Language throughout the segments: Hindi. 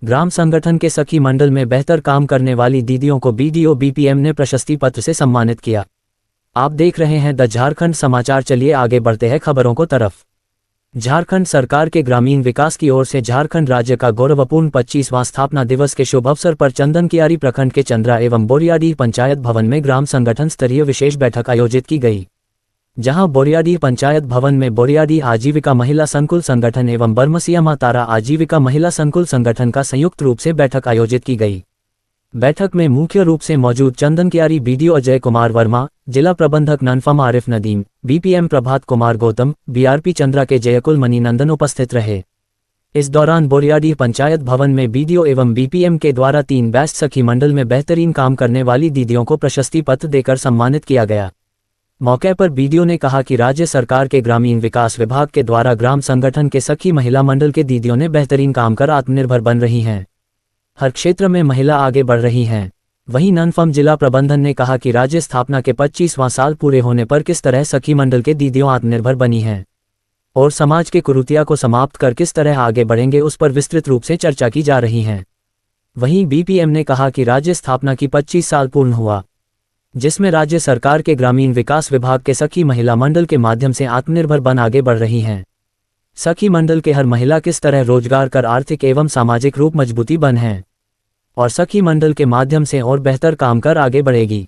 ग्राम संगठन के सखी मंडल में बेहतर काम करने वाली दीदियों को बीडीओ बीपीएम ने प्रशस्ति पत्र से सम्मानित किया। आप देख रहे हैं द झारखंड समाचार। चलिए आगे बढ़ते हैं खबरों को तरफ। झारखंड सरकार के ग्रामीण विकास की ओर से झारखंड राज्य का गौरवपूर्ण 25वां स्थापना दिवस के शुभ अवसर पर चंदनकियारी प्रखंड के चंद्रा एवं बोरियाडीह पंचायत भवन में ग्राम संगठन स्तरीय विशेष बैठक आयोजित की गई, जहां बोरियाडीह पंचायत भवन में बोरियाडीह आजीविका महिला संकुल संगठन एवं बरमसिया मां तारा आजीविका महिला संकुल संगठन का संयुक्त रूप से बैठक आयोजित की गई। बैठक में मुख्य रूप से मौजूद चंदनकियारी बीडीओ अजय कुमार वर्मा, जिला प्रबंधक ननफम आरिफ नदीम, बीपीएम प्रभात कुमार गौतम, बीआरपी चंद्रा के जयकुल मणिनंदन उपस्थित रहे। इस दौरान बोरियाडीह पंचायत भवन में बीडीओ एवं बीपीएम के द्वारा 3 बेस्ट सखी मंडल में बेहतरीन काम करने वाली दीदियों को प्रशस्ति पत्र देकर सम्मानित किया गया। मौके पर बीडीओ ने कहा कि राज्य सरकार के ग्रामीण विकास विभाग के द्वारा ग्राम संगठन के सखी महिला मंडल के दीदियों ने बेहतरीन काम कर आत्मनिर्भर बन रही हैं। हर क्षेत्र में महिला आगे बढ़ रही हैं। वहीं ननफम जिला प्रबंधन ने कहा कि राज्य स्थापना के 25वां साल पूरे होने पर किस तरह सखी मंडल के दीदियों आत्मनिर्भर बनी हैं और समाज के कुरीतियों को समाप्त कर किस तरह आगे बढ़ेंगे, उस पर विस्तृत रूप से चर्चा की जा रही है। वहीं बीपीएम ने कहा कि राज्य स्थापना की 25 साल पूर्ण हुआ, जिसमें राज्य सरकार के ग्रामीण विकास विभाग के सखी महिला मंडल के माध्यम से आत्मनिर्भर बन आगे बढ़ रही हैं। सखी मंडल के हर महिला किस तरह रोजगार कर आर्थिक एवं सामाजिक रूप मजबूती बन है और सखी मंडल के माध्यम से और बेहतर काम कर आगे बढ़ेगी,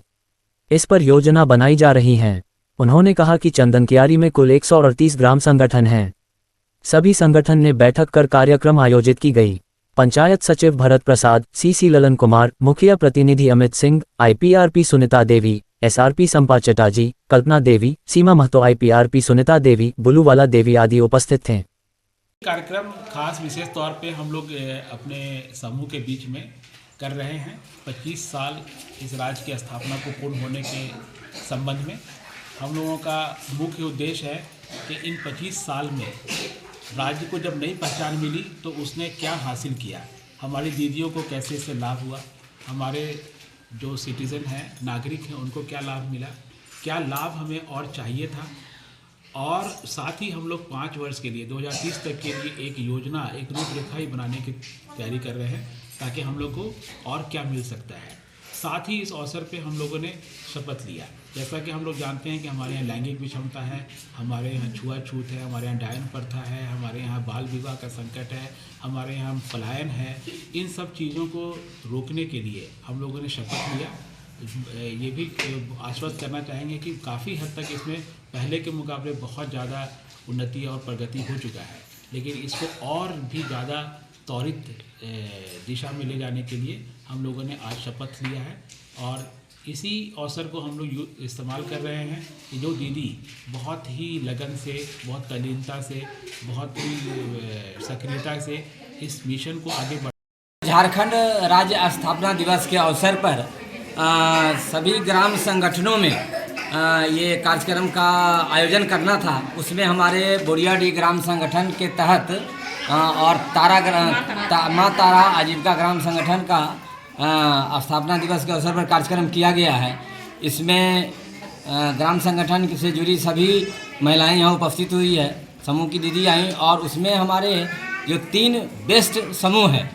इस पर योजना बनाई जा रही है। उन्होंने कहा कि चंदनकियारी में कुल 138 ग्राम संगठन हैं। सभी संगठन ने बैठक कर कार्यक्रम आयोजित की गई। पंचायत सचिव भरत प्रसाद, सीसी ललन कुमार, मुखिया प्रतिनिधि अमित सिंह, आईपीआरपी सुनीता देवी, एसआरपी संपा चटार्जी, कल्पना देवी, सीमा महतो, आईपीआरपी सुनीता देवी, बुलूवाला देवी आदि उपस्थित थे। कार्यक्रम खास विशेष तौर पे हम लोग अपने समूह के बीच में कर रहे हैं। 25 साल इस राज्य की स्थापना को पूर्ण होने के संबंध में हम लोगों का मुख्य उद्देश्य है कि इन 25 साल में राज्य को जब नई पहचान मिली तो उसने क्या हासिल किया, हमारी दीदियों को कैसे इससे लाभ हुआ, हमारे जो सिटीज़न हैं, नागरिक हैं, उनको क्या लाभ मिला, क्या लाभ हमें और चाहिए था, और साथ ही हम लोग 5 वर्ष के लिए 2030 तक के लिए एक योजना, एक रूपरेखा ही बनाने की तैयारी कर रहे हैं ताकि हम लोग को और क्या मिल सकता है। साथ ही इस अवसर पे हम लोगों ने शपथ लिया, जैसा कि हम लोग जानते हैं कि हमारे यहाँ लैंगिक विषमता है, हमारे यहाँ छुआछूत है, हमारे यहाँ डायन प्रथा है, हमारे यहाँ बाल विवाह का संकट है, हमारे यहाँ पलायन है। इन सब चीज़ों को रोकने के लिए हम लोगों ने शपथ लिया। ये भी आश्वस्त करना चाहेंगे कि काफ़ी हद तक इसमें पहले के मुकाबले बहुत ज़्यादा उन्नति और प्रगति हो चुका है, लेकिन इसको और भी ज़्यादा त्वरित दिशा में ले जाने के लिए हम लोगों ने आज शपथ लिया है। और इसी अवसर को हम लोग इस्तेमाल कर रहे हैं कि जो दीदी बहुत ही लगन से, बहुत तल्लीनता से, बहुत ही सक्रियता से इस मिशन को आगे बढ़। झारखंड राज्य स्थापना दिवस के अवसर पर सभी ग्राम संगठनों में ये कार्यक्रम का आयोजन करना था। उसमें हमारे बोरियाडीह ग्राम संगठन के तहत और मां तारा आजीविका ग्राम संगठन का स्थापना दिवस के अवसर पर कार्यक्रम किया गया है। इसमें ग्राम संगठन से जुड़ी सभी महिलाएं यहाँ उपस्थित हुई है, समूह की दीदी आई, और उसमें हमारे जो 3 बेस्ट समूह हैं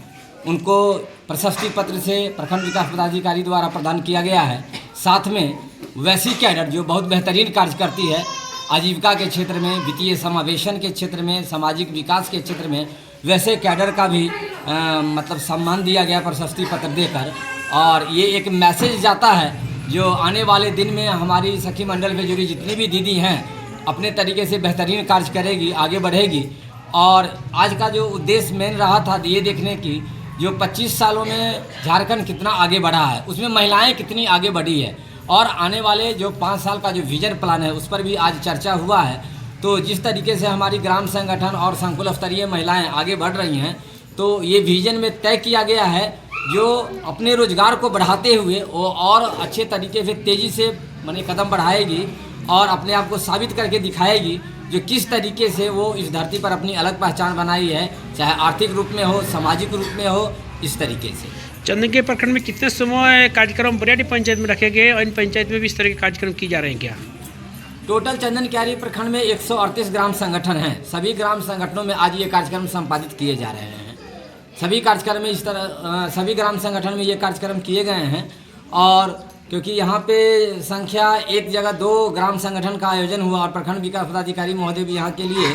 उनको प्रशस्ति पत्र से प्रखंड विकास पदाधिकारी द्वारा प्रदान किया गया है। साथ में वैसी कैडर जो बहुत बेहतरीन कार्य करती है आजीविका के क्षेत्र में, वित्तीय समावेशन के क्षेत्र में, सामाजिक विकास के क्षेत्र में, वैसे कैडर का भी मतलब सम्मान दिया गया प्रशस्ति पत्र देकर। और ये एक मैसेज जाता है जो आने वाले दिन में हमारी सखी मंडल में जुड़ी जितनी भी दीदी हैं अपने तरीके से बेहतरीन कार्य करेगी, आगे बढ़ेगी। और आज का जो उद्देश्य मेन रहा था ये देखने की जो 25 सालों में झारखंड कितना आगे बढ़ा है, उसमें महिलाएं कितनी आगे बढ़ी है, और आने वाले जो 5 साल का जो विजन प्लान है उस पर भी आज चर्चा हुआ है। तो जिस तरीके से हमारी ग्राम संगठन और संकुल स्तरीय महिलाएं आगे बढ़ रही हैं, तो ये विजन में तय किया गया है जो अपने रोजगार को बढ़ाते हुए वो और अच्छे तरीके से तेज़ी से माने कदम बढ़ाएगी और अपने आप को साबित करके दिखाएगी जो किस तरीके से वो इस धरती पर अपनी अलग पहचान बनाई है, चाहे आर्थिक रूप में हो, सामाजिक रूप में हो, इस तरीके से। चंदनकियारी प्रखंड में कितने समूह कार्यक्रम बोरियाडीह पंचायत में रखे गए और इन पंचायत में भी इस तरह के कार्यक्रम किए जा रहे हैं क्या? टोटल चंदनकियारी प्रखंड में 138 ग्राम संगठन हैं। सभी ग्राम संगठनों में आज ये कार्यक्रम संपादित किए जा रहे हैं। सभी कार्यक्रम में इस तरह सभी ग्राम संगठन में ये कार्यक्रम किए गए हैं। और क्योंकि यहाँ पे संख्या एक जगह 2 ग्राम संगठन का आयोजन हुआ और प्रखंड विकास पदाधिकारी महोदय भी यहाँ के लिए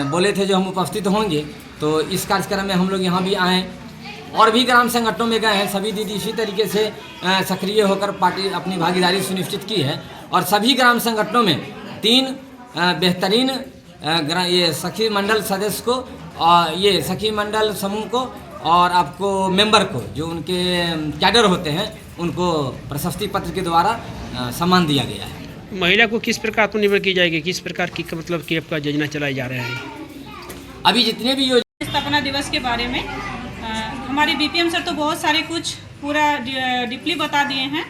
बोले थे जो हम उपस्थित होंगे, तो इस कार्यक्रम में हम लोग यहाँ भी आए और भी ग्राम संगठनों में गए हैं। सभी दीदी इसी तरीके से सक्रिय होकर पार्टी अपनी भागीदारी सुनिश्चित की है और सभी ग्राम संगठनों में 3 बेहतरीन ये सखी मंडल सदस्य को और ये सखी मंडल समूह को और आपको मेंबर को जो उनके कैडर होते हैं उनको प्रशस्ति पत्र के द्वारा सम्मान दिया गया है। महिला को किस प्रकार आत्मनिर्भर की जाएगी, किस प्रकार की मतलब कि आपका योजना चलाया जा रहा है? अभी जितने भी योजना स्थापना दिवस के बारे में हमारे बीपीएम सर तो बहुत सारे कुछ पूरा डीपली बता दिए हैं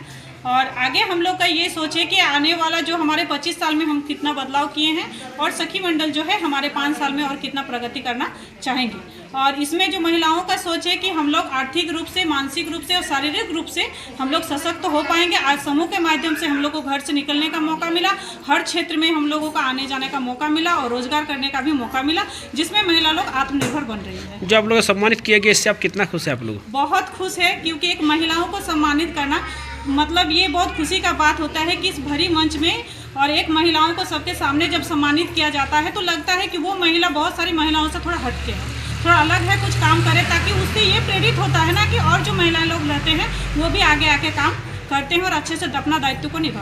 और आगे हम लोग का ये सोचे कि आने वाला जो हमारे 25 साल में हम कितना बदलाव किए हैं और सखी मंडल जो है हमारे 5 साल में और कितना प्रगति करना चाहेंगे। और इसमें जो महिलाओं का सोच है कि हम लोग आर्थिक रूप से, मानसिक रूप से और शारीरिक रूप से हम लोग सशक्त हो पाएंगे। आज समूह के माध्यम से हम लोग को घर से निकलने का मौका मिला, हर क्षेत्र में हम लोगों का आने जाने का मौका मिला और रोजगार करने का भी मौका मिला, जिसमें महिला लोग आत्मनिर्भर बन रही है। जो आप लोग सम्मानित किया गया, इससे आप कितना खुश है? आप लोग बहुत खुश है क्योंकि एक महिलाओं को सम्मानित करना मतलब ये बहुत खुशी का बात होता है कि इस भरी मंच में और एक महिलाओं को सबके सामने जब सम्मानित किया जाता है तो लगता है कि वो महिला बहुत सारी महिलाओं से थोड़ा हटके है, थोड़ा अलग है, कुछ काम करे, ताकि उससे ये प्रेरित होता है ना कि और जो महिलाएं लोग रहते हैं वो भी आगे आके काम करते हैं और अच्छे से अपना दायित्व को निभा